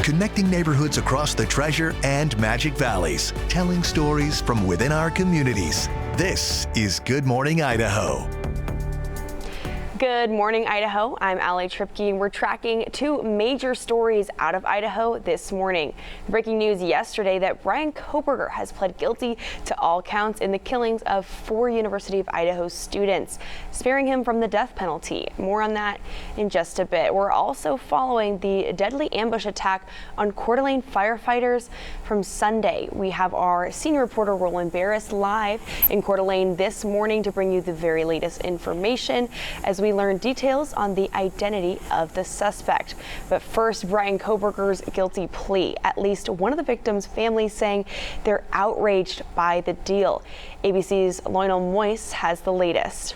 connecting neighborhoods across the Treasure and Magic Valleys, telling stories from within our communities. This is Good Morning Idaho. Good morning, Idaho. I'm Allie Tripke, and we're tracking two major stories out of Idaho this morning. Breaking news yesterday that Brian Koberger has pled guilty to all counts in the killings of 4 University of Idaho students, sparing him from the death penalty. More on that in just a bit. We're also following the deadly ambush attack on Coeur d'Alene firefighters from Sunday. We have our senior reporter Roland Barris live in Coeur d'Alene this morning to bring you the very latest information as we learn details on the identity of the suspect. But first, Brian Koberger's guilty plea. At least one of the victims' families saying they're outraged by the deal. ABC's Lionel Moyes has the latest.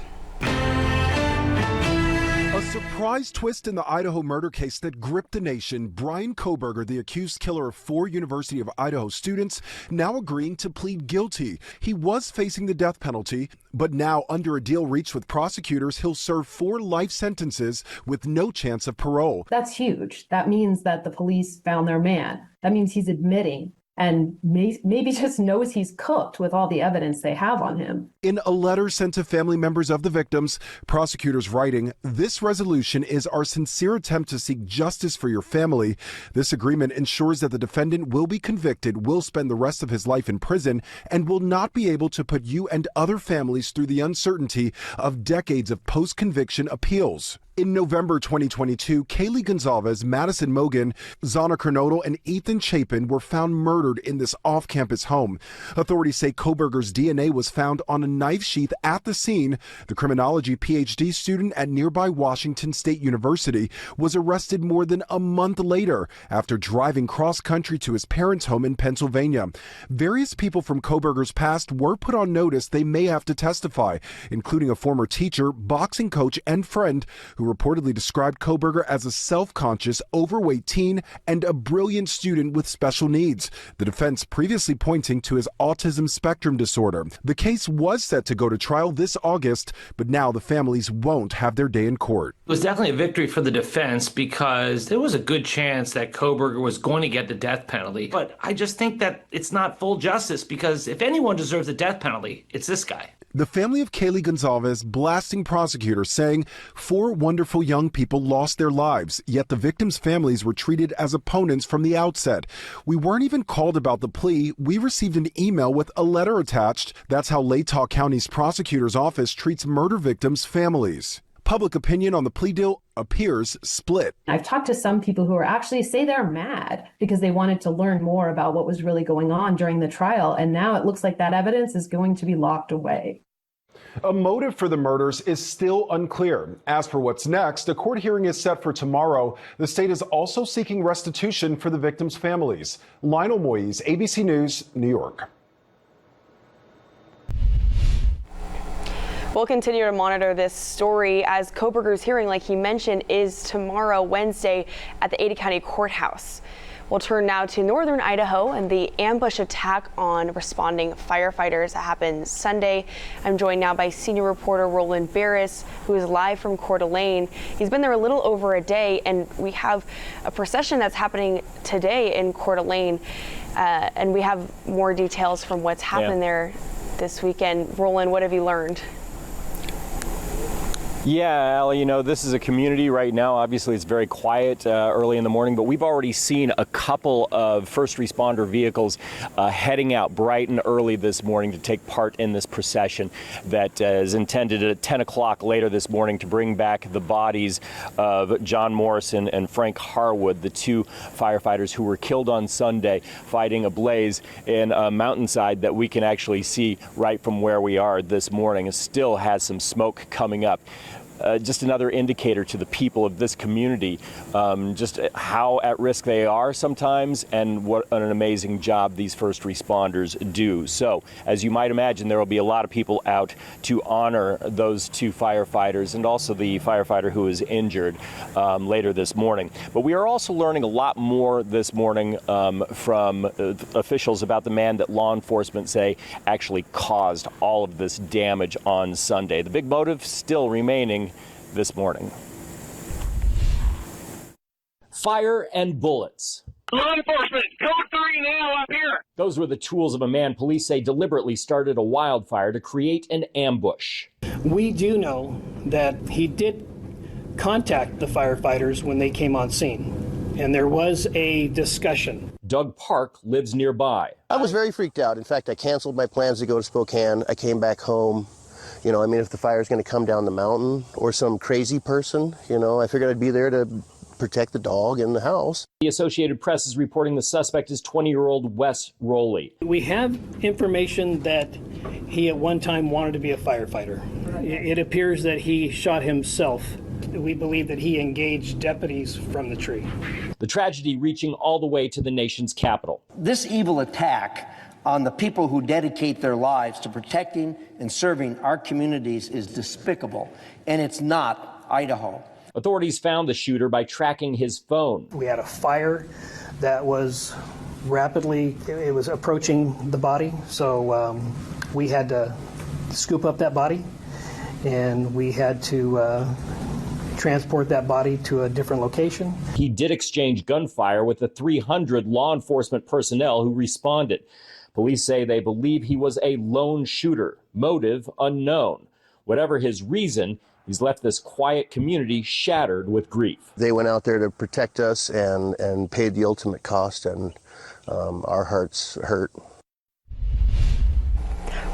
A surprise twist in the Idaho murder case that gripped the nation. Brian Koberger, the accused killer of 4 University of Idaho students, now agreeing to plead guilty. He was facing the death penalty, but now under a deal reached with prosecutors, he'll serve 4 life sentences with no chance of parole. That's huge. That means that the police found their man. That means he's admitting and maybe just knows he's cooked with all the evidence they have on him. In a letter sent to family members of the victims, prosecutors writing, "This resolution is our sincere attempt to seek justice for your family. This agreement ensures that the defendant will be convicted, will spend the rest of his life in prison, and will not be able to put you and other families through the uncertainty of decades of post-conviction appeals." In November 2022, Kaylee Gonzalez, Madison Mogan, Zana Kernodle, and Ethan Chapin were found murdered in this off-campus home. Authorities say Koberger's DNA was found on a knife sheath at the scene. The criminology PhD student at nearby Washington State University was arrested more than a month later after driving cross-country to his parents' home in Pennsylvania. Various people from Koberger's past were put on notice they may have to testify, including a former teacher, boxing coach, and friend who reportedly described Koberger as a self-conscious, overweight teen and a brilliant student with special needs. The defense previously pointing to his autism spectrum disorder. The case was set to go to trial this August, but now the families won't have their day in court. It was definitely a victory for the defense because there was a good chance that Koberger was going to get the death penalty. But I just think that it's not full justice because if anyone deserves the death penalty, it's this guy. The family of Kaylee Gonzalez blasting prosecutors, saying 4 wonderful young people lost their lives, yet the victims' families were treated as opponents from the outset. We weren't even called about the plea. We received an email with a letter attached. That's how Latah County's prosecutor's office treats murder victims' families. Public opinion on the plea deal appears split. I've talked to some people who are actually say they're mad because they wanted to learn more about what was really going on during the trial. And now it looks like that evidence is going to be locked away. A motive for the murders is still unclear. As for what's next, a court hearing is set for tomorrow. The state is also seeking restitution for the victims' families. Lionel Moyes, ABC News, New York. We'll continue to monitor this story as Koberger's hearing, like he mentioned, is tomorrow, Wednesday, at the Ada County Courthouse. We'll turn now to northern Idaho and the ambush attack on responding firefighters that happened Sunday. I'm joined now by senior reporter Roland Barris, who is live from Coeur d'Alene. He's been there a little over a day, and we have a procession that's happening today in Coeur d'Alene, and we have more details from what's happened there this weekend. Roland, what have you learned? Yeah, Allie, you know, this is a community right now. Obviously, it's very quiet early in the morning, but we've already seen a couple of first responder vehicles heading out bright and early this morning to take part in this procession that is intended at 10 o'clock later this morning to bring back the bodies of John Morrison and Frank Harwood, the 2 firefighters who were killed on Sunday fighting a blaze in a mountainside that we can actually see right from where we are this morning. It still has some smoke coming up. Just another indicator to the people of this community, just how at risk they are sometimes and what an amazing job these first responders do. So, as you might imagine, there will be a lot of people out to honor those 2 firefighters and also the firefighter who was injured later this morning. But we are also learning a lot more this morning from officials about the man that law enforcement say actually caused all of this damage on Sunday. The big motive still remaining this morning. Fire and bullets. Law enforcement, code 3 now up here. Those were the tools of a man police say deliberately started a wildfire to create an ambush. We do know that he did contact the firefighters when they came on scene, and there was a discussion. Doug Park lives nearby. I was very freaked out. In fact, I canceled my plans to go to Spokane. I came back home. You know, I mean, if the fire is going to come down the mountain or some crazy person, you know, I figured I'd be there to protect the dog and the house. The Associated Press is reporting the suspect is 20-year-old Wes Rowley. We have information that he at one time wanted to be a firefighter. It appears that he shot himself. We believe that he engaged deputies from the tree. The tragedy reaching all the way to the nation's capital. This evil attack on the people who dedicate their lives to protecting and serving our communities is despicable, and it's not Idaho. Authorities found the shooter by tracking his phone. We had a fire that was rapidly, it was approaching the body, so we had to scoop up that body, and we had to transport that body to a different location. He did exchange gunfire with the 300 law enforcement personnel who responded. Police say they believe he was a lone shooter, motive unknown. Whatever his reason, he's left this quiet community shattered with grief. They went out there to protect us and paid the ultimate cost, and our hearts hurt.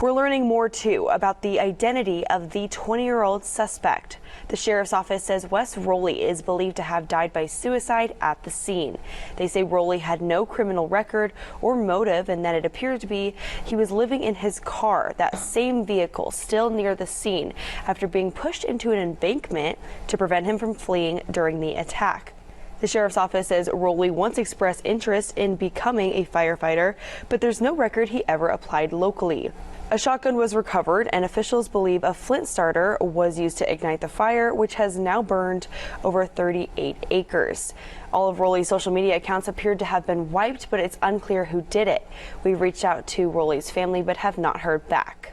We're learning more, too, about the identity of the 20-year-old suspect. The sheriff's office says Wes Rowley is believed to have died by suicide at the scene. They say Rowley had no criminal record or motive, and that it appeared to be he was living in his car, that same vehicle, still near the scene, after being pushed into an embankment to prevent him from fleeing during the attack. The sheriff's office says Rowley once expressed interest in becoming a firefighter, but there's no record he ever applied locally. A shotgun was recovered, and officials believe a flint starter was used to ignite the fire, which has now burned over 38 acres. All of Rowley's social media accounts appeared to have been wiped, but it's unclear who did it. We reached out to Rowley's family, but have not heard back.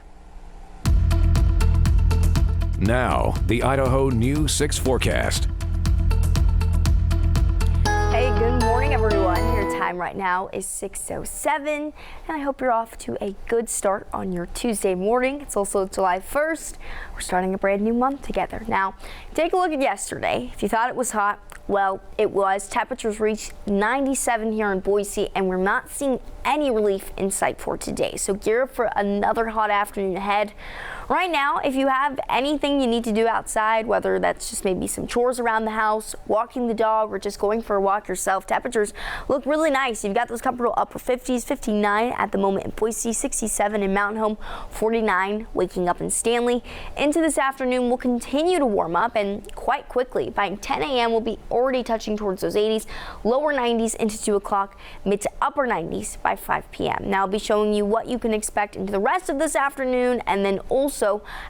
Now, the Idaho News 6 forecast. Hey, good morning, everyone. Your time right now is 6:07, and I hope you're off to a good start on your Tuesday morning. It's also July 1st. We're starting a brand new month together. Now, take a look at yesterday. If you thought it was hot, well, it was. Temperatures reached 97 here in Boise, and we're not seeing any relief in sight for today. So gear up for another hot afternoon ahead. Right now, if you have anything you need to do outside, whether that's just maybe some chores around the house, walking the dog, or just going for a walk yourself, temperatures look really nice. You've got those comfortable upper 50s, 59 at the moment in Boise, 67 in Mountain Home, 49 waking up in Stanley. Into this afternoon, we'll continue to warm up, and quite quickly. By 10 a.m., we'll be already touching towards those 80s, lower 90s into 2 o'clock, mid to upper 90s by 5 p.m. Now, I'll be showing you what you can expect into the rest of this afternoon, and then also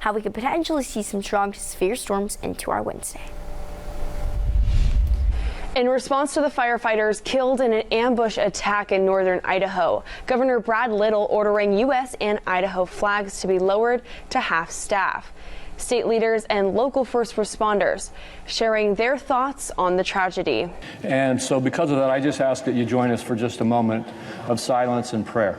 how we could potentially see some strong to severe storms into our Wednesday. In response to the firefighters killed in an ambush attack in northern Idaho, Governor Brad Little ordering U.S. and Idaho flags to be lowered to half staff. State leaders and local first responders sharing their thoughts on the tragedy. And so because of that, I just ask that you join us for just a moment of silence and prayer.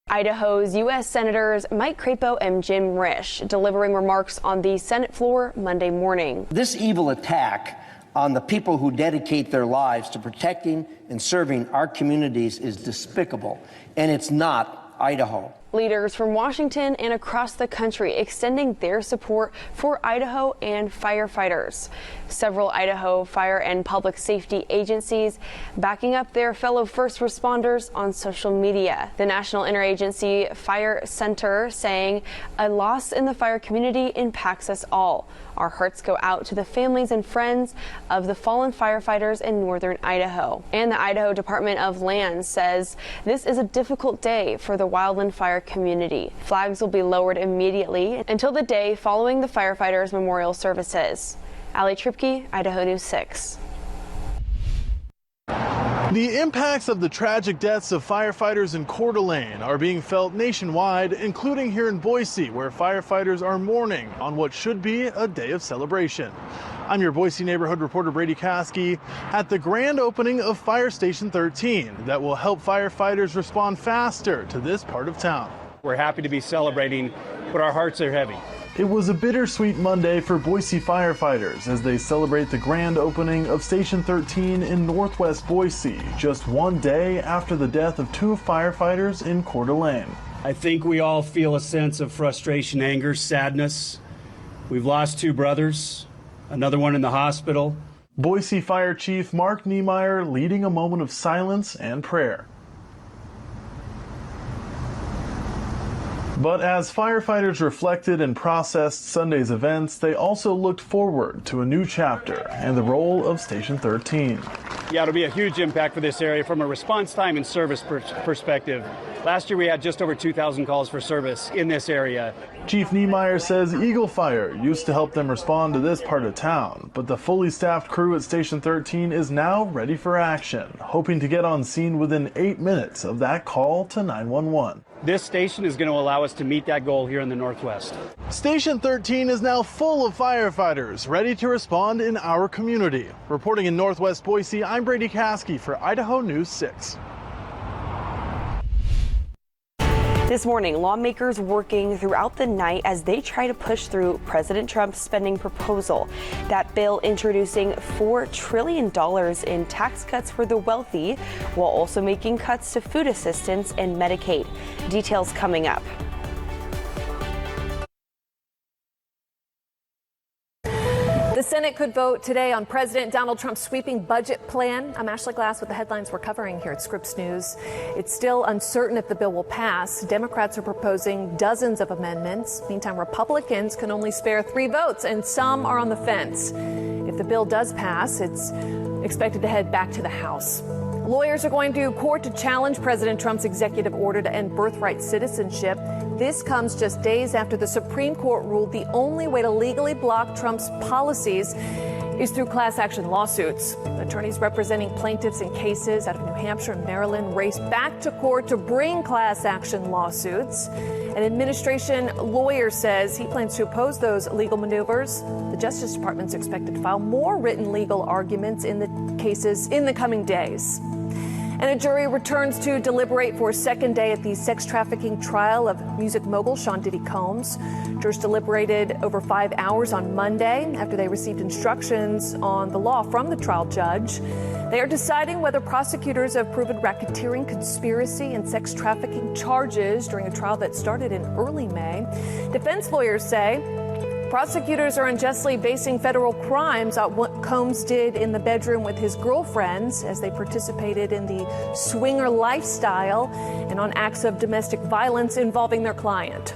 Idaho's U.S. Senators Mike Crapo and Jim Risch delivering remarks on the Senate floor Monday morning. This evil attack on the people who dedicate their lives to protecting and serving our communities is despicable, and it's not Idaho. Leaders from Washington and across the country extending their support for Idaho and firefighters. Several Idaho fire and public safety agencies backing up their fellow first responders on social media. The National Interagency Fire Center saying a loss in the fire community impacts us all. Our hearts go out to the families and friends of the fallen firefighters in northern Idaho. And the Idaho Department of Land says this is a difficult day for the wildland fire community. Flags will be lowered immediately until the day following the firefighters' memorial services. Allie Tripke, Idaho News 6. The impacts of the tragic deaths of firefighters in Coeur d'Alene are being felt nationwide, including here in Boise, where firefighters are mourning on what should be a day of celebration. I'm your Boise neighborhood reporter Brady Caskey at the grand opening of Fire Station 13 that will help firefighters respond faster to this part of town. We're happy to be celebrating, but our hearts are heavy. It was a bittersweet Monday for Boise firefighters as they celebrate the grand opening of Station 13 in northwest Boise, just one day after the death of 2 firefighters in Coeur d'Alene. I think we all feel a sense of frustration, anger, sadness. We've lost 2 brothers, another one in the hospital. Boise Fire Chief Mark Niemeyer leading a moment of silence and prayer. But as firefighters reflected and processed Sunday's events, they also looked forward to a new chapter and the role of Station 13. Yeah, it'll be a huge impact for this area from a response time and service perspective. Last year we had just over 2,000 calls for service in this area. Chief Niemeyer says Eagle Fire used to help them respond to this part of town, but the fully staffed crew at Station 13 is now ready for action, hoping to get on scene within 8 minutes of that call to 911. This station is going to allow us to meet that goal here in the Northwest. Station 13 is now full of firefighters ready to respond in our community. Reporting in Northwest Boise, I'm Brady Caskey for Idaho News 6. This morning, lawmakers working throughout the night as they try to push through President Trump's spending proposal. That bill introducing $4 trillion in tax cuts for the wealthy, while also making cuts to food assistance and Medicaid. Details coming up. The Senate could vote today on President Donald Trump's sweeping budget plan. I'm Ashley Glass with the headlines we're covering here at Scripps News. It's still uncertain if the bill will pass. Democrats are proposing dozens of amendments. Meantime, Republicans can only spare 3 votes, and some are on the fence. If the bill does pass, it's expected to head back to the House. Lawyers are going to court to challenge President Trump's executive order to end birthright citizenship. This comes just days after the Supreme Court ruled the only way to legally block Trump's policies is through class action lawsuits. Attorneys representing plaintiffs in cases out of New Hampshire and Maryland raced back to court to bring class action lawsuits. An administration lawyer says he plans to oppose those legal maneuvers. The Justice Department's expected to file more written legal arguments in the cases in the coming days. And a jury returns to deliberate for a second day at the sex trafficking trial of music mogul Sean Diddy Combs. Jurors deliberated over 5 hours on Monday after they received instructions on the law from the trial judge. They are deciding whether prosecutors have proven racketeering, conspiracy, and sex trafficking charges during a trial that started in early May. Defense lawyers say prosecutors are unjustly basing federal crimes on what Combs did in the bedroom with his girlfriends as they participated in the swinger lifestyle and on acts of domestic violence involving their client.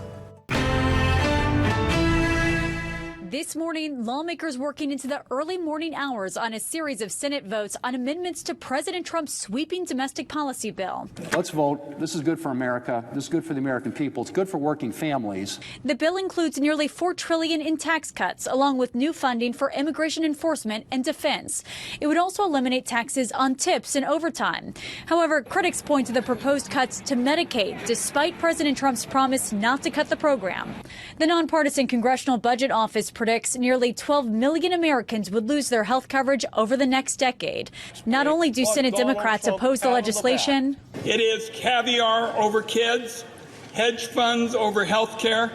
This morning, lawmakers working into the early morning hours on a series of Senate votes on amendments to President Trump's sweeping domestic policy bill. Let's vote. This is good for America. This is good for the American people. It's good for working families. The bill includes nearly $4 trillion in tax cuts, along with new funding for immigration enforcement and defense. It would also eliminate taxes on tips and overtime. However, critics point to the proposed cuts to Medicaid, despite President Trump's promise not to cut the program. The nonpartisan Congressional Budget Office predicts nearly 12 million Americans would lose their health coverage over the next decade. Not only do Senate Democrats oppose the legislation, it is caviar over kids, hedge funds over health care,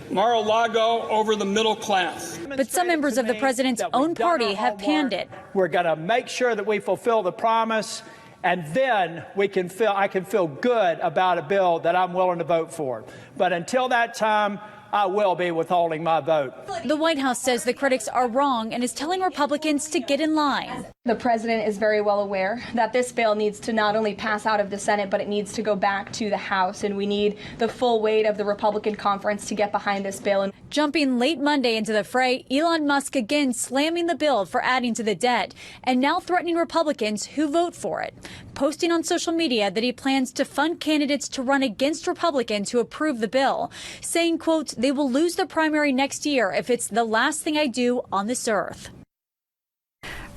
Mar-a-Lago over the middle class. But some members of the president's own party have panned it. We're going to make sure that we fulfill the promise, and then I can feel good about a bill that I'm willing to vote for. But until that time, I will be withholding my vote. The White House says the critics are wrong and is telling Republicans to get in line. The president is very well aware that this bill needs to not only pass out of the Senate, but it needs to go back to the House, and we need the full weight of the Republican conference to get behind this bill. Jumping late Monday into the fray, Elon Musk again slamming the bill for adding to the debt and now threatening Republicans who vote for it, posting on social media that he plans to fund candidates to run against Republicans who approve the bill, saying, quote, "They will lose the primary next year if it's the last thing I do on this earth."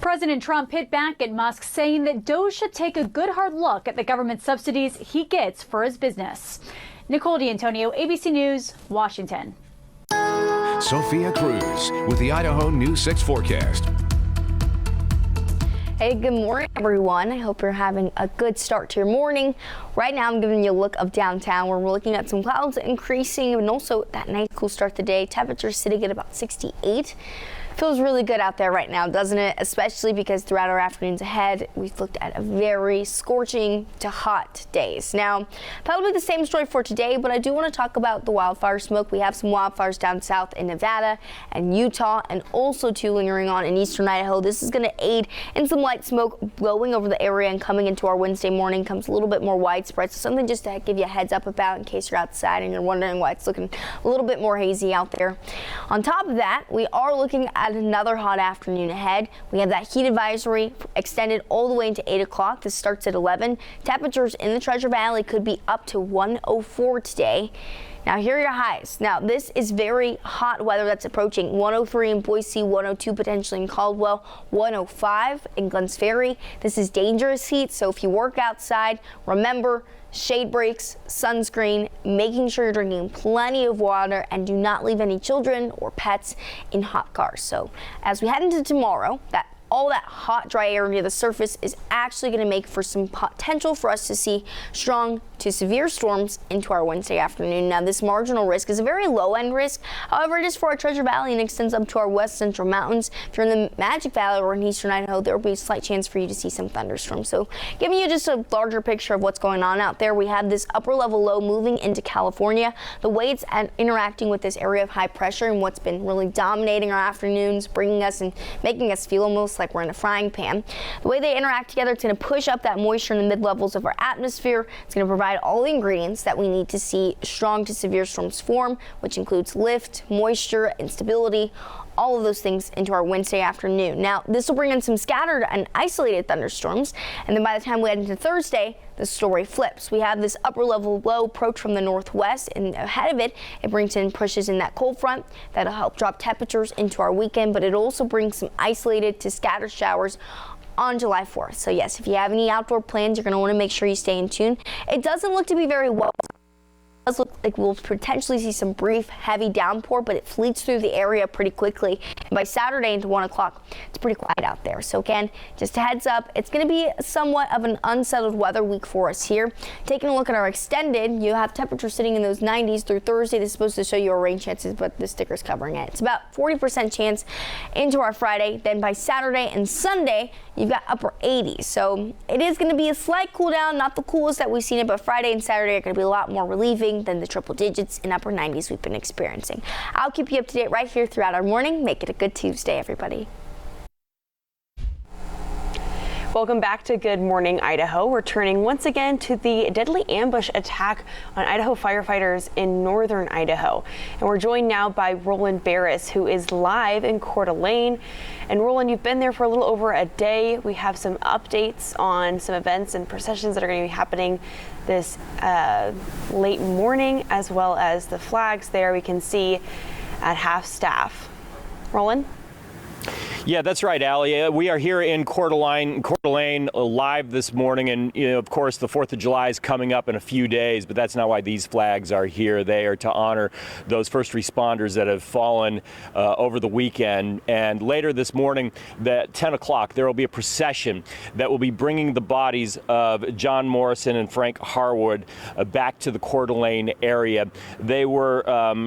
President Trump hit back at Musk, saying that Doge should take a good hard look at the government subsidies he gets for his business. Nicole D'Antonio, ABC News, Washington. Sophia Cruz with the Idaho News 6 forecast. Hey, good morning, everyone. I hope you're having a good start to your morning. Right now, I'm giving you a look of downtown where we're looking at some clouds increasing and also that nice cool start to the day. Temperature sitting at about 68. Feels really good out there right now, doesn't it? Especially because throughout our afternoons ahead, we've looked at a very scorching to hot days. Now, probably the same story for today, but I do want to talk about the wildfire smoke. We have some wildfires down south in Nevada and Utah, and also two lingering on in eastern Idaho. This is going to aid in some light smoke blowing over the area and coming into our Wednesday morning. Comes a little bit more widespread, so something just to give you a heads up about in case you're outside and you're wondering why it's looking a little bit more hazy out there. On top of that, we are looking at another hot afternoon ahead. We have that heat advisory extended all the way into 8 o'clock. This starts at 11. Temperatures in the Treasure Valley could be up to 104 today. Now, here are your highs. Now, this is very hot weather that's approaching. 103 in Boise, 102 potentially in Caldwell, 105 in Glenns Ferry. This is dangerous heat, so if you work outside, remember shade breaks, sunscreen, making sure you're drinking plenty of water, and do not leave any children or pets in hot cars. So as we head into tomorrow, all that hot, dry air near the surface is actually going to make for some potential for us to see strong to severe storms into our Wednesday afternoon. Now, this marginal risk is a very low-end risk. However, it is for our Treasure Valley and extends up to our west central mountains. If you're in the Magic Valley or in eastern Idaho, there will be a slight chance for you to see some thunderstorms. So giving you just a larger picture of what's going on out there, we have this upper-level low moving into California. The way it's interacting with this area of high pressure and what's been really dominating our afternoons, bringing us and making us feel almost like we're in a frying pan. The way they interact together, it's going to push up that moisture in the mid-levels of our atmosphere. It's going to provide all the ingredients that we need to see strong to severe storms form, which includes lift, moisture, instability, all of those things into our Wednesday afternoon. Now, this will bring in some scattered and isolated thunderstorms, and then by the time we head into Thursday, the story flips. We have this upper level low approach from the northwest, and ahead of it, it brings in pushes in that cold front that'll help drop temperatures into our weekend, but it also brings some isolated to scattered showers on July 4th. So yes, if you have any outdoor plans, you're going to want to make sure you stay in tune. It doesn't look to be very well. It does look like we'll potentially see some brief heavy downpour, but it fleets through the area pretty quickly. And by Saturday into 1 o'clock, it's pretty quiet out there. So again, just a heads up, it's going to be somewhat of an unsettled weather week for us here. Taking a look at our extended, you have temperatures sitting in those 90s through Thursday. This is supposed to show you our rain chances, but the sticker's covering it. It's about 40% chance into our Friday. Then by Saturday and Sunday, you've got upper 80s. So it is going to be a slight cool down, not the coolest that we've seen it, but Friday and Saturday are going to be a lot more relieving than the triple digits and upper 90s we've been experiencing. I'll keep you up to date right here throughout our morning. Make it a good Tuesday, everybody. Welcome back to Good Morning Idaho. We're turning once again to the deadly ambush attack on Idaho firefighters in northern Idaho. And we're joined now by Roland Barris, who is live in Coeur d'Alene. And Roland, you've been there for a little over a day. We have some updates on some events and processions that are going to be happening this late morning, as well as the flags there we can see at half staff. Roland? Yeah, that's right, Allie. We are here in Coeur d'Alene live this morning, and of course the 4th of July is coming up in a few days, but that's not why these flags are here. They are to honor those first responders that have fallen over the weekend. And later this morning at 10 o'clock, there will be a procession that will be bringing the bodies of John Morrison and Frank Harwood back to the Coeur d'Alene area. They were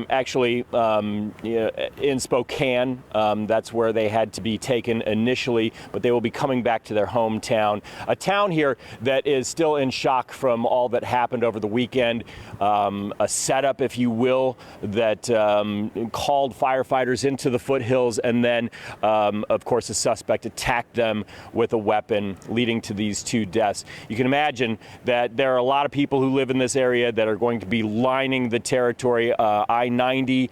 actually in Spokane. That's where they had to be taken initially, but they will be coming back to their hometown. A town here that is still in shock from all that happened over the weekend. A setup, if you will, that called firefighters into the foothills, and then, of course, a suspect attacked them with a weapon, leading to these two deaths. You can imagine that there are a lot of people who live in this area that are going to be lining the territory, I-90,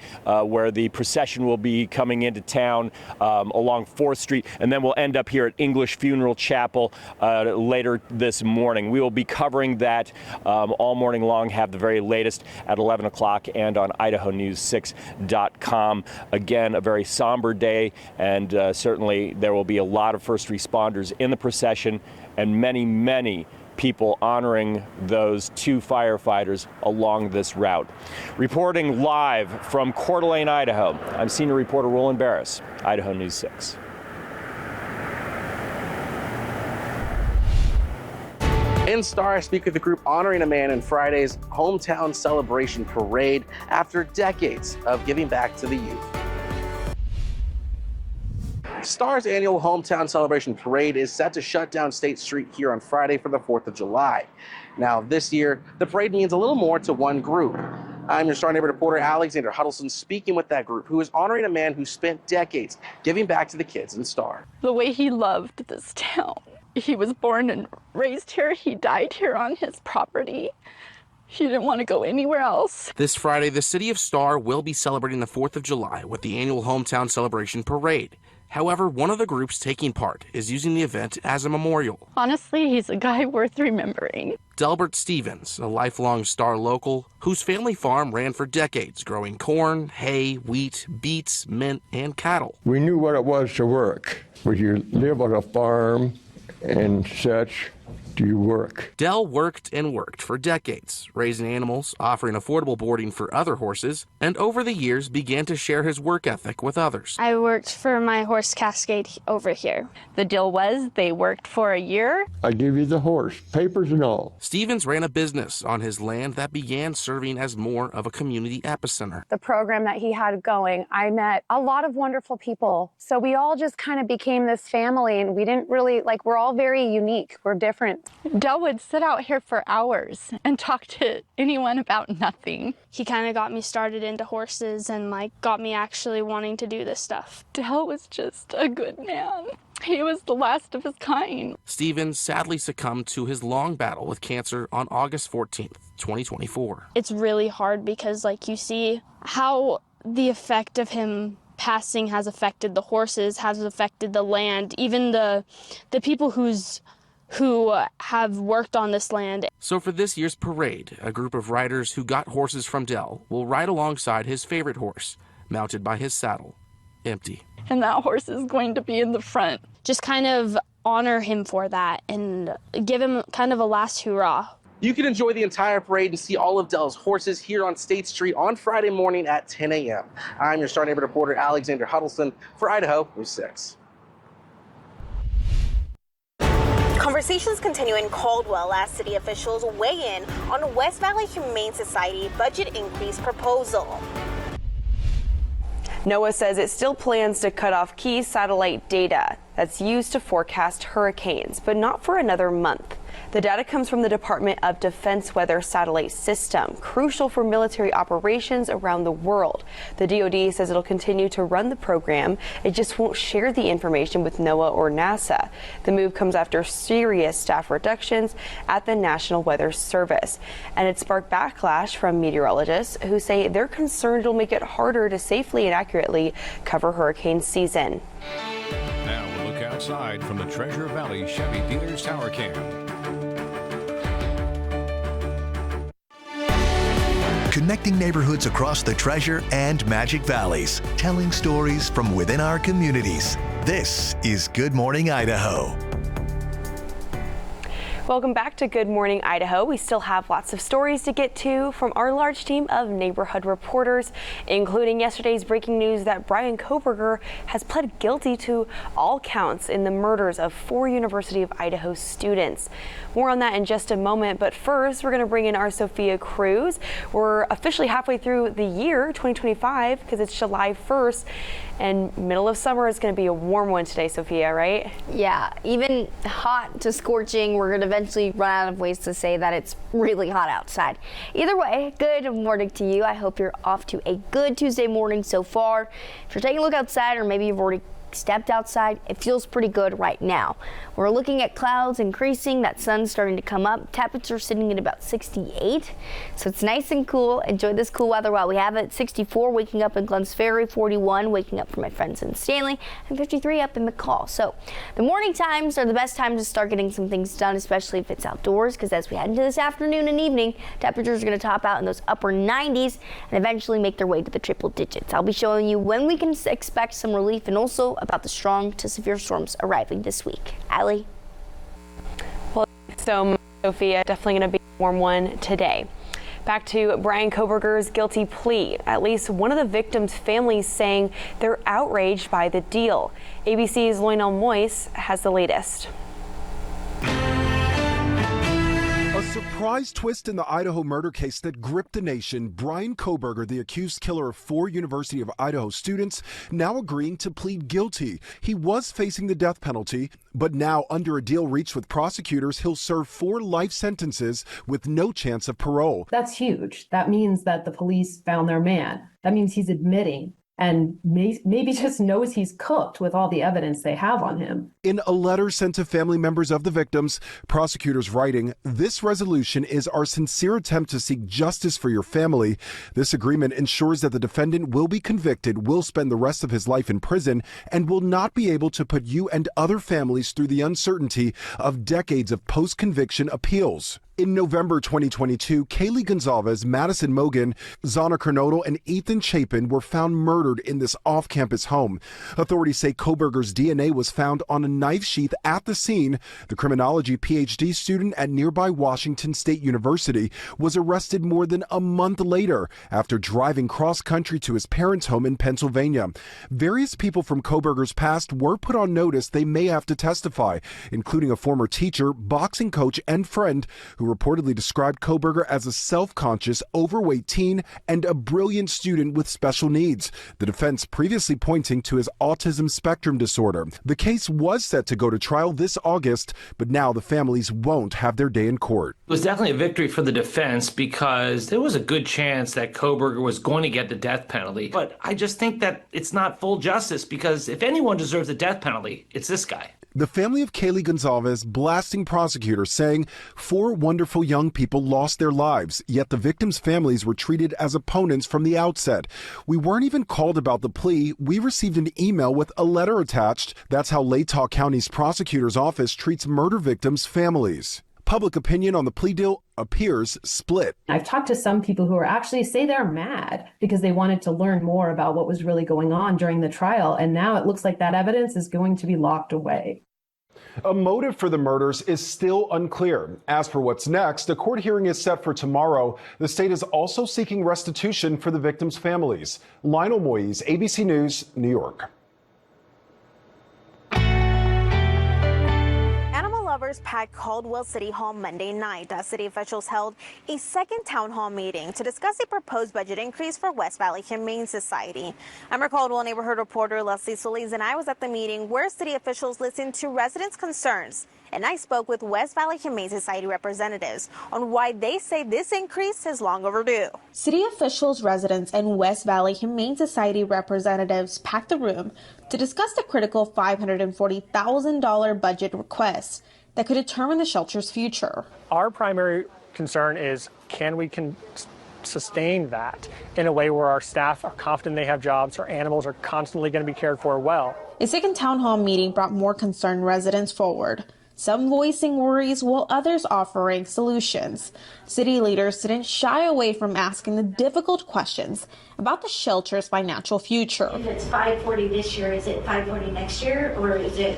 where the procession will be coming into town, along 4th Street, and then we'll end up here at English Funeral Chapel later this morning. We will be covering that all morning long, have the very latest at 11 o'clock and on idahonews6.com. Again, a very somber day, and certainly there will be a lot of first responders in the procession and many, many people honoring those 2 firefighters along this route. Reporting live from Coeur d'Alene, Idaho, I'm senior reporter Roland Barris, Idaho News 6. In Star, I speak with the group honoring a man in Friday's hometown celebration parade after decades of giving back to the youth. Star's annual hometown celebration parade is set to shut down State Street here on Friday for the 4th of July. Now, this year, the parade means a little more to one group. I'm your Star neighborhood reporter Alexander Huddleston, speaking with that group who is honoring a man who spent decades giving back to the kids in Star. The way he loved this town. He was born and raised here. He died here on his property. He didn't want to go anywhere else. This Friday, the city of Star will be celebrating the 4th of July with the annual hometown celebration parade. However, one of the groups taking part is using the event as a memorial. Honestly, he's a guy worth remembering. Delbert Stevens, a lifelong Star local whose family farm ran for decades, growing corn, hay, wheat, beets, mint, and cattle. We knew what it was to work. When you live on a farm and such, do you work? Del worked and worked for decades, raising animals, offering affordable boarding for other horses, and over the years began to share his work ethic with others. I worked for my horse Cascade over here. The deal was they worked for a year. I give you the horse, papers and all. Stevens ran a business on his land that began serving as more of a community epicenter. The program that he had going, I met a lot of wonderful people. So we all just kind of became this family, and we didn't really, we're all very unique. We're different. Del would sit out here for hours and talk to anyone about nothing. He kind of got me started into horses and got me actually wanting to do this stuff. Del was just a good man. He was the last of his kind. Stevens sadly succumbed to his long battle with cancer on August 14th, 2024. It's really hard because you see how the effect of him passing has affected the horses, has affected the land, even the people who have worked on this land. So for this year's parade, a group of riders who got horses from Del will ride alongside his favorite horse, mounted by his saddle, empty. And that horse is going to be in the front. Just kind of honor him for that and give him kind of a last hurrah. You can enjoy the entire parade and see all of Del's horses here on State Street on Friday morning at 10 a.m. I'm your Star neighborhood reporter Alexander Huddleston for Idaho News 6. Conversations continue in Caldwell as city officials weigh in on West Valley Humane Society budget increase proposal. NOAA says it still plans to cut off key satellite data that's used to forecast hurricanes, but not for another month. The data comes from the Department of Defense Weather Satellite System, crucial for military operations around the world. The DoD says it'll continue to run the program. It just won't share the information with NOAA or NASA. The move comes after serious staff reductions at the National Weather Service. And it sparked backlash from meteorologists who say they're concerned it'll make it harder to safely and accurately cover hurricane season. Now we'll look outside from the Treasure Valley Chevy Dealers Tower Cam. Connecting neighborhoods across the Treasure and Magic Valleys, telling stories from within our communities. This is Good Morning Idaho. Welcome back to Good Morning Idaho. We still have lots of stories to get to from our large team of neighborhood reporters, including yesterday's breaking news that Brian Koberger has pled guilty to all counts in the murders of 4 University of Idaho students. More on that in just a moment, but first we're going to bring in our Sophia Cruz. We're officially halfway through the year 2025 because it's July 1st. And middle of summer is going to be a warm one today, Sophia, right? Yeah, even hot to scorching. We're going to eventually run out of ways to say that it's really hot outside. Either way, good morning to you. I hope you're off to a good Tuesday morning so far. If you're taking a look outside, or maybe you've already Stepped outside, it feels pretty good right now. We're looking at clouds increasing, that sun's starting to come up. Temperature sitting at about 68, so it's nice and cool. Enjoy this cool weather while we have it. 64 waking up in Glenns Ferry, 41 waking up for my friends in Stanley, and 53 up in McCall. So the morning times are the best time to start getting some things done, especially if it's outdoors, because as we head into this afternoon and evening, temperatures are going to top out in those upper 90s and eventually make their way to the triple digits. I'll be showing you when we can expect some relief and also about the strong to severe storms arriving this week. Allie? Well, so Sophia, definitely going to be a warm one today. Back to Brian Kohberger's guilty plea. At least one of the victims' families saying they're outraged by the deal. ABC's Lionel Moyes has the latest. A surprise twist in the Idaho murder case that gripped the nation. Brian Kohberger, the accused killer of 4 University of Idaho students, now agreeing to plead guilty. He was facing the death penalty, but now under a deal reached with prosecutors, he'll serve 4 life sentences with no chance of parole. That's huge. That means that the police found their man. That means he's admitting and maybe just knows he's cooked with all the evidence they have on him. In a letter sent to family members of the victims, prosecutors writing, "This resolution is our sincere attempt to seek justice for your family. This agreement ensures that the defendant will be convicted, will spend the rest of his life in prison, and will not be able to put you and other families through the uncertainty of decades of post-conviction appeals." In November 2022, Kaylee Gonzalez, Madison Mogan, Zana Kernodle, and Ethan Chapin were found murdered in this off-campus home. Authorities say Kohberger's DNA was found on a knife sheath at the scene. The criminology PhD student at nearby Washington State University was arrested more than a month later after driving cross-country to his parents' home in Pennsylvania. Various people from Kohberger's past were put on notice they may have to testify, including a former teacher, boxing coach, and friend who reportedly described Kohberger as a self-conscious, overweight teen and a brilliant student with special needs. The defense previously pointing to his autism spectrum disorder. The case was set to go to trial this August, but now the families won't have their day in court. It was definitely a victory for the defense because there was a good chance that Kohberger was going to get the death penalty. But I just think that it's not full justice because if anyone deserves the death penalty, it's this guy. The family of Kaylee Gonzalez blasting prosecutors, saying 4 wonderful young people lost their lives, yet the victims' families were treated as opponents from the outset. We weren't even called about the plea. We received an email with a letter attached. That's how Latah County's prosecutor's office treats murder victims' families. Public opinion on the plea deal appears split. I've talked to some people who are actually say they're mad because they wanted to learn more about what was really going on during the trial, and now it looks like that evidence is going to be locked away. A motive for the murders is still unclear. As for what's next, a court hearing is set for tomorrow. The state is also seeking restitution for the victims' families. Lionel Moyes, ABC News, New York. Lovers packed Caldwell City Hall Monday night as city officials held a second town hall meeting to discuss a proposed budget increase for West Valley Humane Society. I'm our Caldwell neighborhood reporter Leslie Solis, and I was at the meeting where city officials listened to residents' concerns. And I spoke with West Valley Humane Society representatives on why they say this increase is long overdue. City officials, residents, and West Valley Humane Society representatives packed the room to discuss the critical $540,000 budget request that could determine the shelter's future. Our primary concern is, can we sustain that in a way where our staff are confident they have jobs, our animals are constantly going to be cared for well. A second town hall meeting brought more concerned residents forward, some voicing worries while others offering solutions. City leaders didn't shy away from asking the difficult questions about the shelter's financial future. If it's $540 this year, is it $540 next year, or is it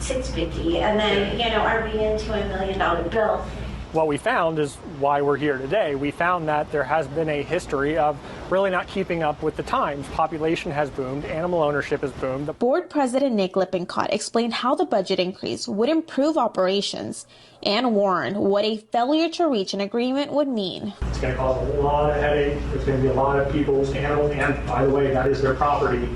$650? And then, are we into $1 million bill? What we found is why we're here today. We found that there has been a history of really not keeping up with the times. Population has boomed, animal ownership has boomed. Board President Nick Lippincott explained how the budget increase would improve operations and warned what a failure to reach an agreement would mean. It's going to cause a lot of headache. There's going to be a lot of people's animals, and by the way, that is their property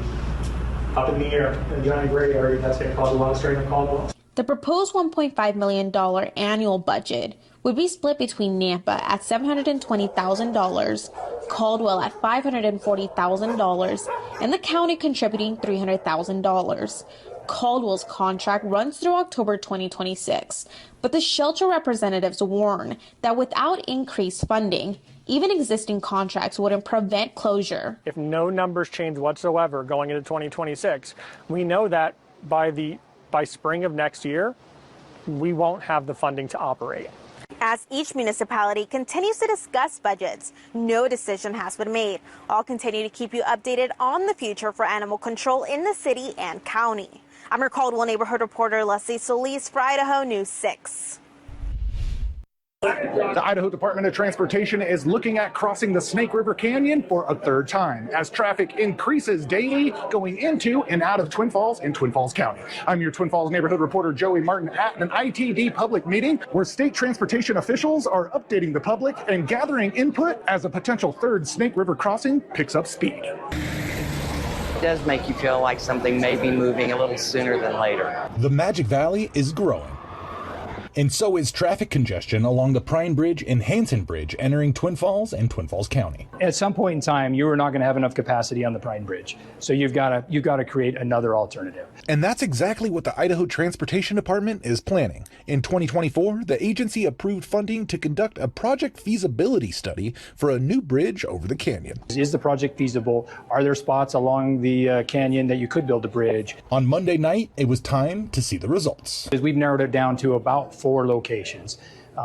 up in the air, in the giant gray area. That's going to cause a lot of strain on Caldwell. The proposed $1.5 million annual budget would be split between Nampa at $720,000, Caldwell at $540,000, and the county contributing $300,000. Caldwell's contract runs through October 2026, but the shelter representatives warn that without increased funding, even existing contracts wouldn't prevent closure. If no numbers change whatsoever going into 2026, we know that by spring of next year, we won't have the funding to operate. As each municipality continues to discuss budgets, no decision has been made. I'll continue to keep you updated on the future for animal control in the city and county. I'm your Caldwell neighborhood reporter, Leslie Solis for Idaho News 6. The Idaho Department of Transportation is looking at crossing the Snake River Canyon for a third time as traffic increases daily going into and out of Twin Falls and Twin Falls County. I'm your Twin Falls neighborhood reporter, Joey Martin, at an ITD public meeting where state transportation officials are updating the public and gathering input as a potential third Snake River crossing picks up speed. It does make you feel like something may be moving a little sooner than later. The Magic Valley is growing. And so is traffic congestion along the Pine Bridge and Hanson Bridge entering Twin Falls and Twin Falls County. At some point in time, you are not going to have enough capacity on the Pine Bridge. So you've got to create another alternative. And that's exactly what the Idaho Transportation Department is planning. In 2024, the agency approved funding to conduct a project feasibility study for a new bridge over the canyon. Is the project feasible? Are there spots along the canyon that you could build a bridge? On Monday night, it was time to see the results. We've narrowed it down to about 4 locations.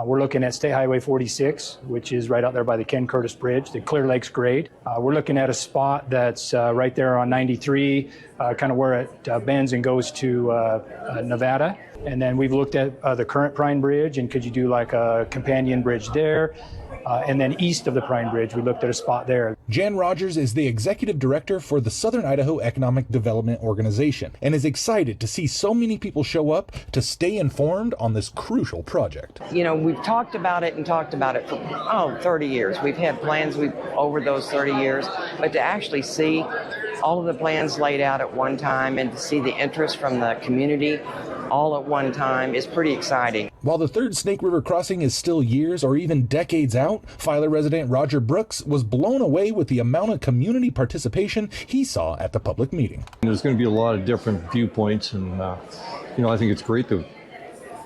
We're looking at State Highway 46, which is right out there by the Ken Curtis Bridge, the Clear Lakes grade. We're looking at a spot that's right there on 93, kind of where it bends and goes to Nevada. And then we've looked at the current Pine Bridge, and could you do like a companion bridge there? And then east of the Pine Bridge, we looked at a spot there. Jan Rogers is the executive director for the Southern Idaho Economic Development Organization and is excited to see so many people show up to stay informed on this crucial project. You know, we've talked about it for 30 years. We've had plans over those 30 years, but to actually see all of the plans laid out at one time and to see the interest from the community all at one time is pretty exciting. While the third Snake River crossing is still years or even decades out, Filer resident Roger Brooks was blown away with the amount of community participation he saw at the public meeting. There's going to be a lot of different viewpoints, and I think it's great that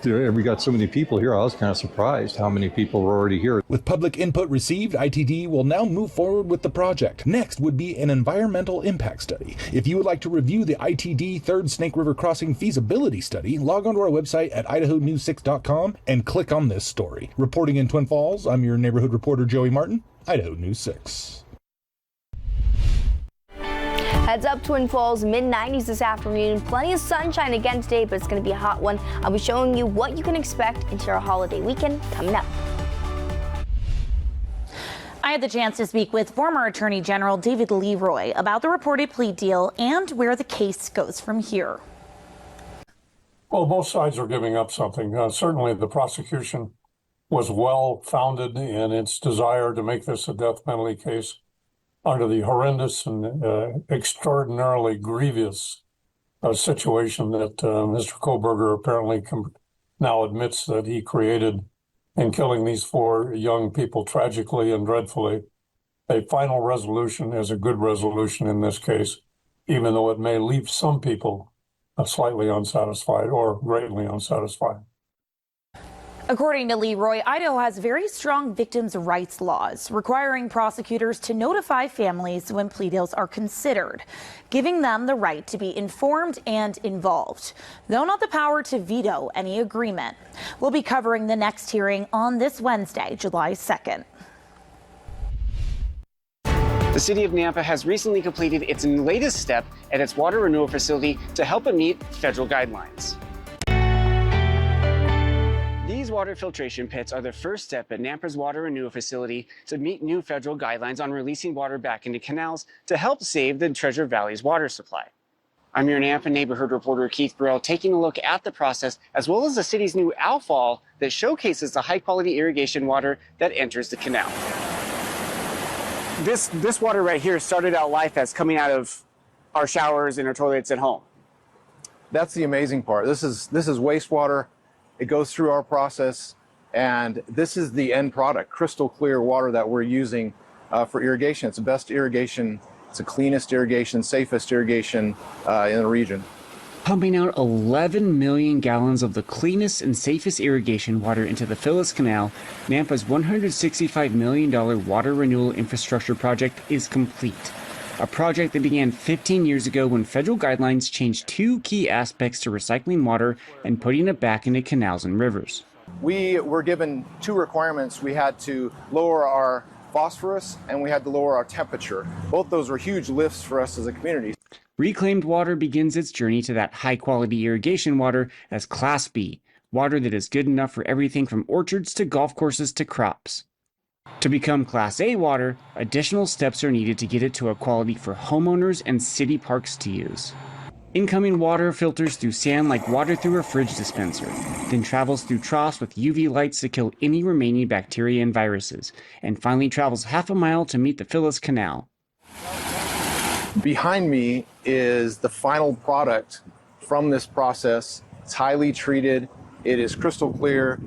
we got so many people here. I was kind of surprised how many people were already here. With public input received, ITD will now move forward with the project. Next would be an environmental impact study. If you would like to review the ITD Third Snake River Crossing feasibility study, log on to our website at idahonews6.com and click on this story. Reporting in Twin Falls, I'm your neighborhood reporter, Joey Martin, Idaho News 6. Heads up, Twin Falls, mid-90s this afternoon. Plenty of sunshine again today, but it's going to be a hot one. I'll be showing you what you can expect into our holiday weekend coming up. I had the chance to speak with former Attorney General David Leroy about the reported plea deal and where the case goes from here. Well, both sides are giving up something. Certainly the prosecution was well founded in its desire to make this a death penalty case under the horrendous and extraordinarily grievous situation that Mr. Kohberger apparently now admits that he created in killing these 4 young people tragically and dreadfully. A final resolution is a good resolution in this case, even though it may leave some people slightly unsatisfied or greatly unsatisfied. According to Leroy, Idaho has very strong victims' rights laws requiring prosecutors to notify families when plea deals are considered, giving them the right to be informed and involved, though not the power to veto any agreement. We'll be covering the next hearing on this Wednesday, July 2nd. The city of Nampa has recently completed its latest step at its water renewal facility to help it meet federal guidelines. These water filtration pits are the first step at Nampa's water renewal facility to meet new federal guidelines on releasing water back into canals to help save the Treasure Valley's water supply. I'm your Nampa neighborhood reporter Keith Burrell, taking a look at the process as well as the city's new outfall that showcases the high-quality irrigation water that enters the canal. This water right here started out life as coming out of our showers and our toilets at home. That's the amazing part. This is wastewater. It goes through our process. And this is the end product, crystal clear water that we're using for irrigation. It's the best irrigation, it's the cleanest irrigation, safest irrigation in the region. Pumping out 11 million gallons of the cleanest and safest irrigation water into the Phyllis Canal, Nampa's $165 million water renewal infrastructure project is complete. A project that began 15 years ago when federal guidelines changed two key aspects to recycling water and putting it back into canals and rivers. We were given two requirements. We had to lower our phosphorus and we had to lower our temperature. Both those were huge lifts for us as a community. Reclaimed water begins its journey to that high-quality irrigation water as Class B, water that is good enough for everything from orchards to golf courses to crops. To become Class A water, additional steps are needed to get it to a quality for homeowners and city parks to use. Incoming water filters through sand like water through a fridge dispenser, then travels through troughs with UV lights to kill any remaining bacteria and viruses, and finally travels half a mile to meet the Phyllis Canal. Behind me is the final product from this process. It's highly treated, it is crystal clear.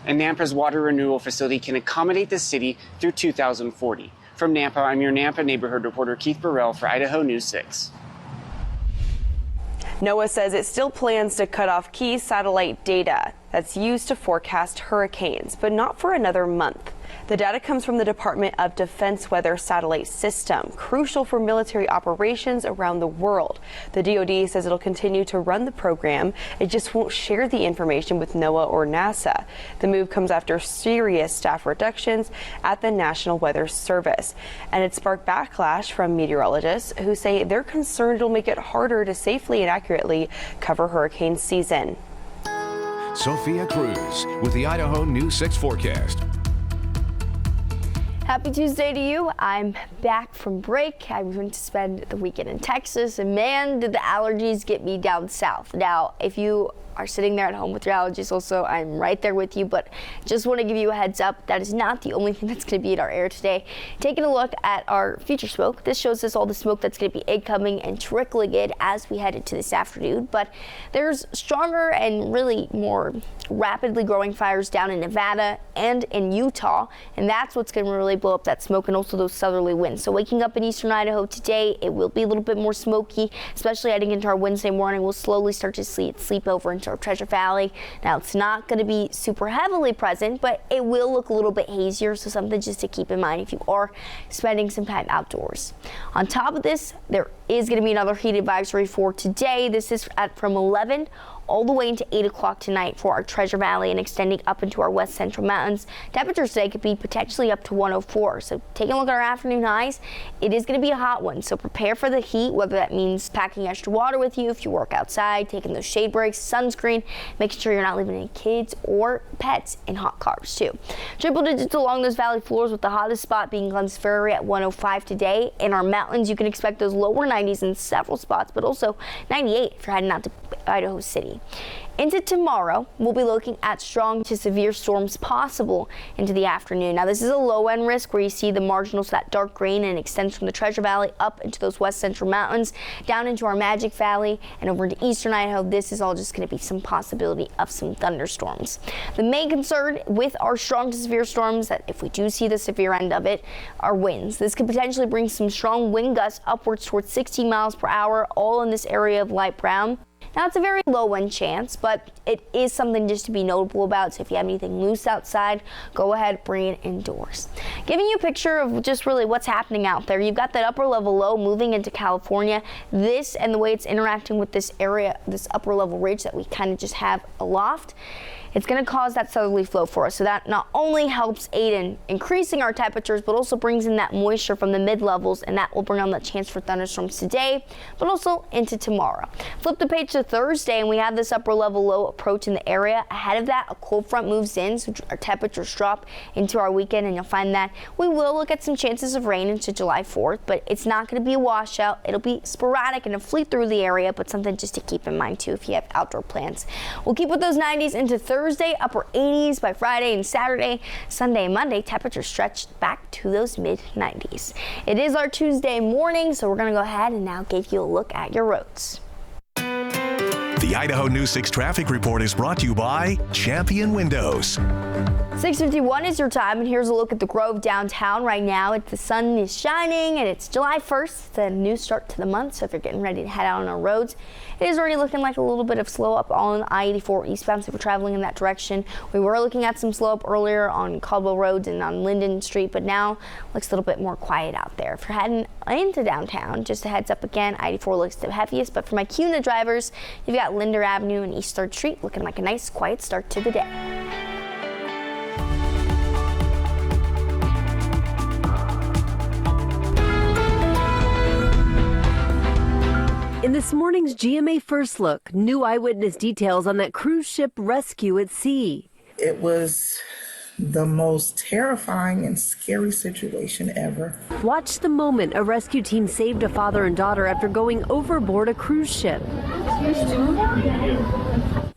And Nampa's water renewal facility can accommodate the city through 2040. From Nampa, I'm your Nampa neighborhood reporter Keith Burrell for Idaho News 6. NOAA says it still plans to cut off key satellite data that's used to forecast hurricanes, but not for another month. The data comes from the Department of Defense Weather Satellite System, crucial for military operations around the world. The DoD says it'll continue to run the program. It just won't share the information with NOAA or NASA. The move comes after serious staff reductions at the National Weather Service. And it sparked backlash from meteorologists who say they're concerned it'll make it harder to safely and accurately cover hurricane season. Sophia Cruz with the Idaho News 6 forecast. Happy Tuesday to you. I'm back from break. I went to spend the weekend in Texas, and man, did the allergies get me down south. Now, if you are sitting there at home with your allergies also, I'm right there with you, but just want to give you a heads up. That is not the only thing that's going to be in our air today. Taking a look at our future smoke, this shows us all the smoke that's going to be incoming and trickling in as we head into this afternoon, but there's stronger and really more rapidly growing fires down in Nevada and in Utah, and that's what's going to really blow up that smoke and also those southerly winds. So waking up in eastern Idaho today, it will be a little bit more smoky, especially heading into our Wednesday morning. We'll slowly start to see it sleep over into our Treasure Valley. Now, it's not going to be super heavily present, but it will look a little bit hazier, so something just to keep in mind if you are spending some time outdoors. On top of this, there is going to be another heat advisory for today. This is from 11 all the way into 8 o'clock tonight for our Treasure Valley and extending up into our west central mountains. Temperatures today could be potentially up to 104. So taking a look at our afternoon highs, it is going to be a hot one. So prepare for the heat, whether that means packing extra water with you if you work outside, taking those shade breaks, sunscreen, making sure you're not leaving any kids or pets in hot cars too. Triple digits along those valley floors, with the hottest spot being Glenns Ferry at 105 today. In our mountains, you can expect those lower 90s in several spots, but also 98 if you're heading out to Idaho City. Into tomorrow, we'll be looking at strong to severe storms possible into the afternoon. Now, this is a low-end risk where you see the marginals, that dark green, and extends from the Treasure Valley up into those west central mountains, down into our Magic Valley, and over into eastern Idaho. This is all just going to be some possibility of some thunderstorms. The main concern with our strong to severe storms, that if we do see the severe end of it, are winds. This could potentially bring some strong wind gusts upwards towards 16 miles per hour, all in this area of light brown. Now, it's a very low wind chance, but it is something just to be notable about. So if you have anything loose outside, go ahead, bring it indoors. Giving you a picture of just really what's happening out there. You've got that upper level low moving into California. This and the way it's interacting with this area, this upper level ridge that we kind of just have aloft, it's going to cause that southerly flow for us. So that not only helps aid in increasing our temperatures, but also brings in that moisture from the mid levels, and that will bring on that chance for thunderstorms today, but also into tomorrow. Flip the page to Thursday, and we have this upper level low approach in the area. Ahead of that, a cold front moves in, so our temperatures drop into our weekend, and you'll find that we will look at some chances of rain into July 4th, but it's not going to be a washout. It'll be sporadic and it'll fleet through the area, but something just to keep in mind too if you have outdoor plans. We'll keep with those 90s into Thursday, upper 80s by Friday and Saturday. Sunday and Monday, temperatures stretched back to those mid 90s. It is our Tuesday morning, so we're going to go ahead and now give you a look at your roads. The Idaho News 6 traffic report is brought to you by Champion Windows. 6:51 is your time, and here's a look at the Grove downtown right now. The sun is shining, and it's July 1st. It's a new start to the month, so if you're getting ready to head out on our roads, it is already looking like a little bit of slow up on I-84 eastbound, so if you're traveling in that direction. We were looking at some slow up earlier on Caldwell Road and on Linden Street, but now looks a little bit more quiet out there. If you're heading into downtown, just a heads up again, I-84 looks the heaviest, but for my CUNA drivers, you've got Linder Avenue and East 3rd Street looking like a nice quiet start to the day. In this morning's GMA First Look, new eyewitness details on that cruise ship rescue at sea. It was the most terrifying and scary situation ever. Watch the moment a rescue team saved a father and daughter after going overboard a cruise ship.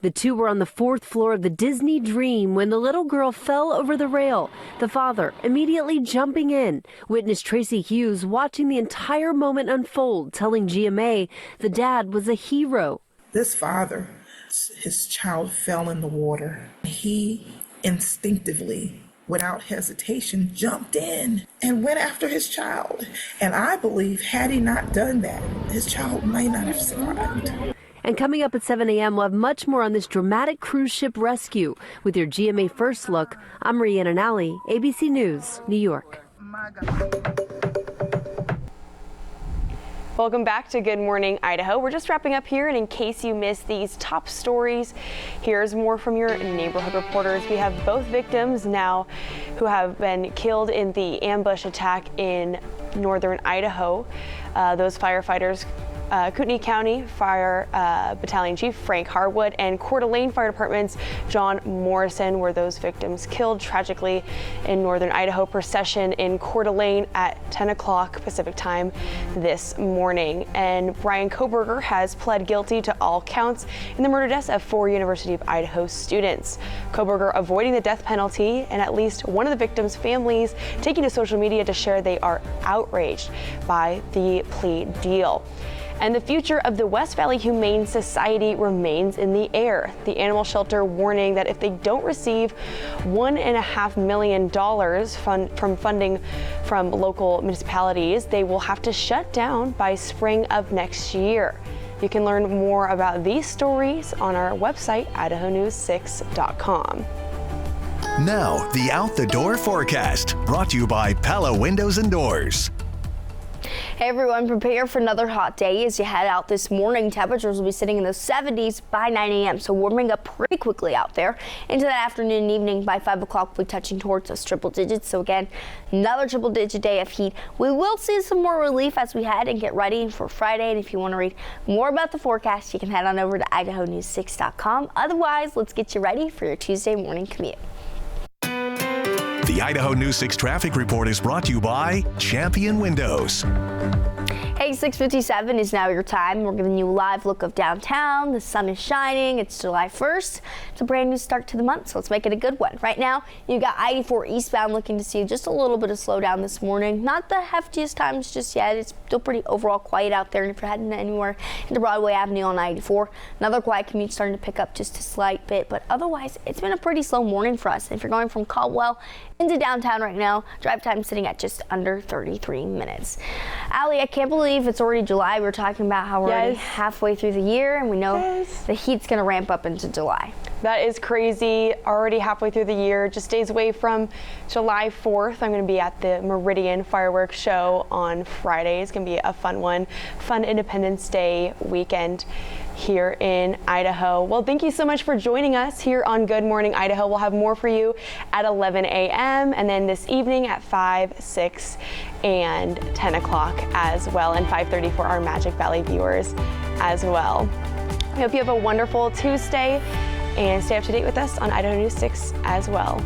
The two were on the 4th floor of the Disney Dream when the little girl fell over the rail, the father immediately jumping in. Witness Tracy Hughes watching the entire moment unfold, telling GMA the dad was a hero. This father, his child fell in the water. He instinctively, without hesitation, jumped in and went after his child. And I believe had he not done that, his child may not have survived. And coming up at 7 a.m., we'll have much more on this dramatic cruise ship rescue. With your GMA First Look, I'm Rhiannon Alley, ABC News, New York. Welcome back to Good Morning Idaho. We're just wrapping up here, and in case you missed these top stories, here's more from your neighborhood reporters. We have both victims now who have been killed in the ambush attack in northern Idaho. Those firefighters, Kootenai County Fire Battalion Chief Frank Harwood and Coeur d'Alene Fire Department's John Morrison were those victims killed tragically in northern Idaho procession in Coeur d'Alene at 10 o'clock Pacific time this morning. And Brian Koberger has pled guilty to all counts in the murder deaths of 4 University of Idaho students. Koberger avoiding the death penalty, and at least one of the victims' families taking to social media to share they are outraged by the plea deal. And the future of the West Valley Humane Society remains in the air. The animal shelter warning that if they don't receive $1.5 million from funding from local municipalities, they will have to shut down by spring of next year. You can learn more about these stories on our website, idahonews6.com. Now, the Out the Door forecast, brought to you by Pella Windows and Doors. Hey everyone, prepare for another hot day as you head out this morning. Temperatures will be sitting in the 70s by 9 a.m. so warming up pretty quickly out there. Into that afternoon and evening by 5 o'clock, we'll be touching towards those triple digits. So again, another triple digit day of heat. We will see some more relief as we head and get ready for Friday. And if you want to read more about the forecast, you can head on over to idahonews6.com. Otherwise, let's get you ready for your Tuesday morning commute. The Idaho News 6 traffic report is brought to you by Champion Windows. Hey, 6:57 is now your time. We're giving you a live look of downtown. The sun is shining. It's July 1st. It's a brand new start to the month, so let's make it a good one. Right now, you've got I-84 eastbound looking to see just a little bit of slowdown this morning. Not the heftiest times just yet. It's still pretty overall quiet out there. And if you're heading anywhere into Broadway Avenue on I-84, another quiet commute starting to pick up just a slight bit. But otherwise, it's been a pretty slow morning for us. If you're going from Caldwell into downtown right now, drive time sitting at just under 33 minutes. Allie, I can't believe it's already July. We were talking about how we're already halfway through the year, and we know the heat's going to ramp up into July. That is crazy. Already halfway through the year, just days away from July 4th. I'm going to be at the Meridian Fireworks Show on Friday. It's going to be a fun one. Fun Independence Day weekend here in Idaho. Well, thank you so much for joining us here on Good Morning Idaho. We'll have more for you at 11 a.m. and then this evening at 5, 6, and 10 o'clock as well, and 5:30 for our Magic Valley viewers as well. I hope you have a wonderful Tuesday and stay up to date with us on Idaho News 6 as well.